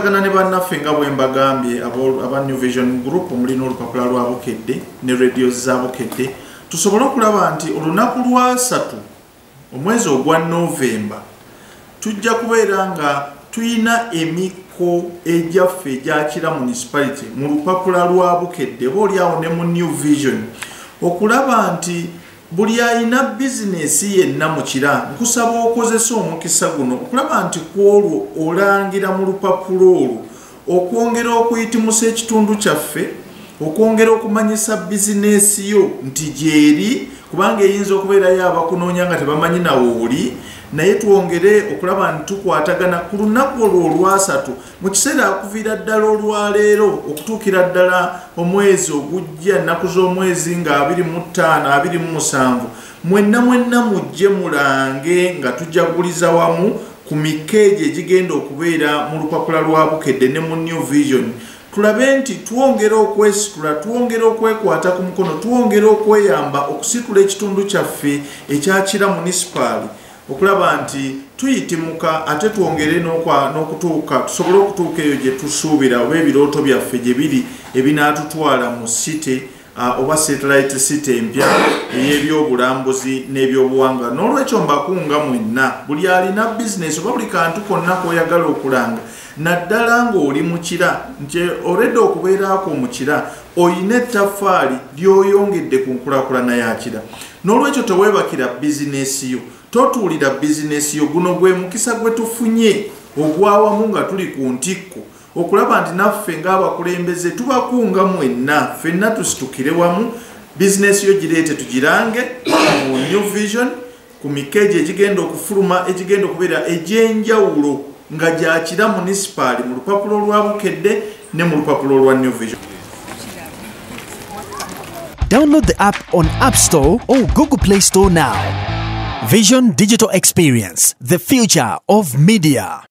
tukwatagana ne bannaffe nga bwe mbagambye aba New Vision Group omulina olupapula lwa Bukedde ne radio za Bukedde tusobole okulaba nti olunaku lwa 3 omwezi ogwa November tujja kubeera nga tuyina emiko ejaffe egyakira municipality mu lupapula lwa Bukedde boolyawo ne mu New Vision okulaba nti buli ayina bizinesi yenna mu kira nkusaba okozesa omukisa guno okulaba nti kwolwo olangira mu lupapula olwo okwongera okuyitimusa ekitundu kyaffe okwongera okumanyisa bizinesi yo nti gyeri kubanga eyinza okubeerayo abakunoonya nga tebamanyi nawo oli naye twongere okulaba nti tukwatagana ku lunaku olwo olwa 3 mu kiseera akuviira ddala olwaleero okutuukira ddala omwezi ogujja ennaku z'omwezi nga 25 27 mwenna mujje mulange nga tujaguliza wamu ku mikeeji egigenda okubeera mu lupapula lwa Bukedde ne mu New Vision tulabe nti twongera okwesitula twongera okwekwata ku mukono twongera okweyamba okusitula ekitundu kyaffe ekyakira munisipaali okulaba nti tuyitimuka ate twongere n'okutuuka tusobole okutuuka eyo gye tusuubira oba ebirooto byaffe gye biri ebinaatutwala mu city oba satellite city empya ey'ebyobulambuzi n'ebyobuwangwa n'olwekyo mbakunga mwenna buli alina bizinesi oba buli kantu konna k'oyagala okulanga naddala ng'oli mu kira nti olwedde okubeerako mu kira oyina ettaffaali ly'oyongedde ku nkulaakulana ya kira n'olwekyo teweebakira bizinesi yo totuulira bizinesi yo guno gwe mukisa gwe tufunye ogwawamu nga tuli ku ntikko okulaba nti naffe ng'abakulembeze tubakunga mwenna ffenna tusitukire wamu bizinesi yo gireete tugirange mu New Vision ku mikeeji egigenda okufuluma egigenda okubeera egy'enjawulo nga gyakira munisipaali mu lupapula olwa Bukedde ne mu lupapula olwa New Vision. Download the app on App Store or Google Play Store now. Vision Digital Experience, the future of media.